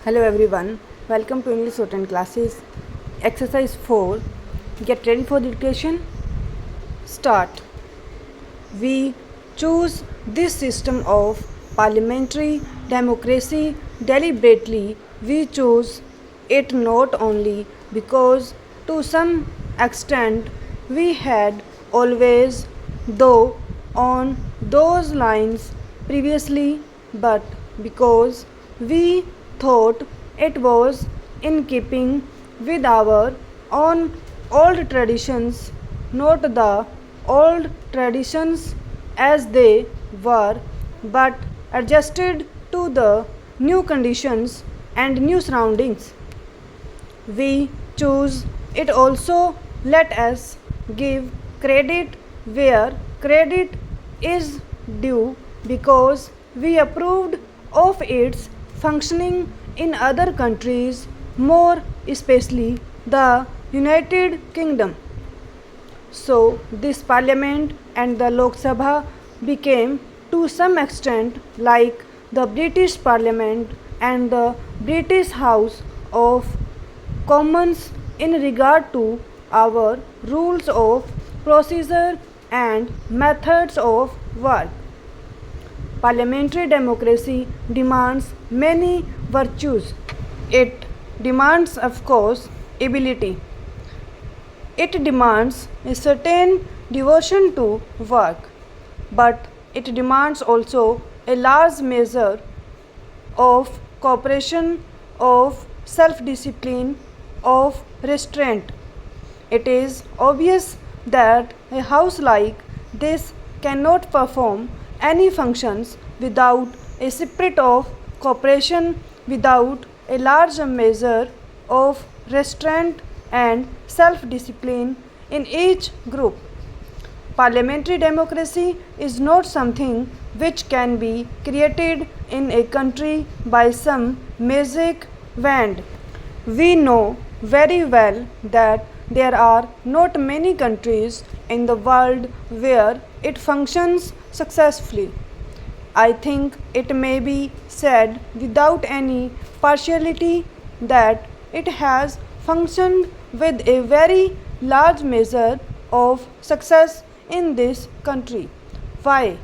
Hello everyone, welcome to English Written Classes. Exercise 4. Get ready for the dictation. Start. We choose this system of parliamentary democracy deliberately. We choose it not only because to some extent we had always, though on those lines previously, but because we thought it was in keeping with our own old traditions, not the old traditions as they were, but adjusted to the new conditions and new surroundings. We choose it also. Let us give credit where credit is due because we approved of its functioning in other countries, more especially the United Kingdom. So, this parliament and the Lok Sabha became to some extent like the British Parliament and the British House of Commons in regard to our rules of procedure and methods of work. Parliamentary democracy demands many virtues. It demands, of course, ability. It demands a certain devotion to work, but it demands also a large measure of cooperation, of self-discipline, of restraint. It is obvious that a house like this cannot perform any functions without a spirit of cooperation, without a large measure of restraint and self-discipline in each group. Parliamentary democracy is not something which can be created in a country by some magic wand. We know very well that there are not many countries in the world where it functions successfully. I think it may be said without any partiality that it has functioned with a very large measure of success in this country. Why?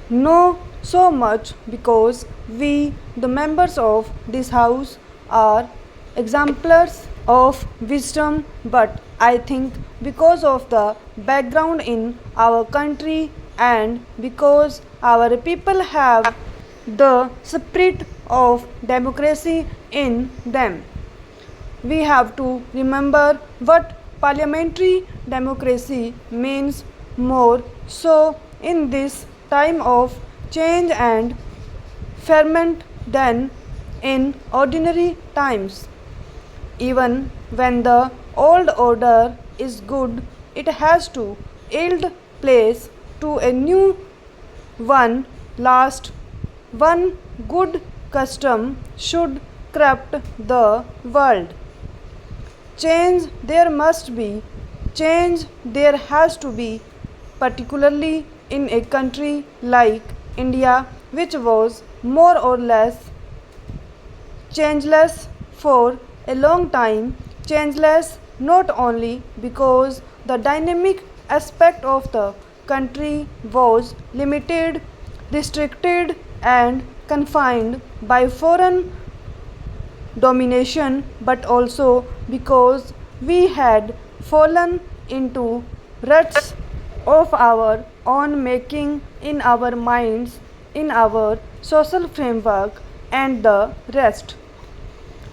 No, so much because we, the members of this house, are exemplars of wisdom, but I think because of the background in our country and because our people have the spirit of democracy in them. We have to remember what parliamentary democracy means more so in this time of change and ferment than in ordinary times. Even when the old order is good, it has to yield place to a new one. Last, one good custom should corrupt the world. Change there must be, change there has to be, particularly in a country like India, which was more or less changeless for a long time, changeless not only because the dynamic aspect of the country was limited, restricted, and confined by foreign domination, but also because we had fallen into ruts of our own making in our minds, in our social framework, and the rest.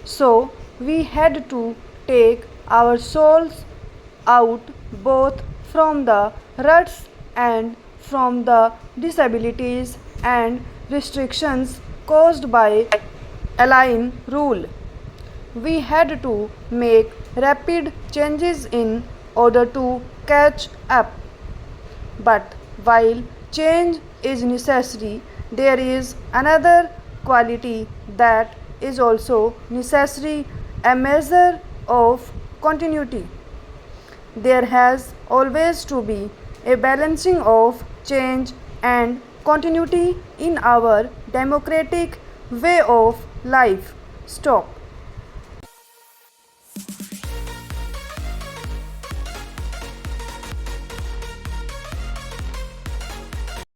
So, we had to take our souls out both from the ruts and from the disabilities and restrictions caused by alien rule. We had to make rapid changes in order to catch up. But while change is necessary, there is another quality that is also necessary, a measure of continuity. There has always to be a balancing of change and continuity in our democratic way of life. Stop.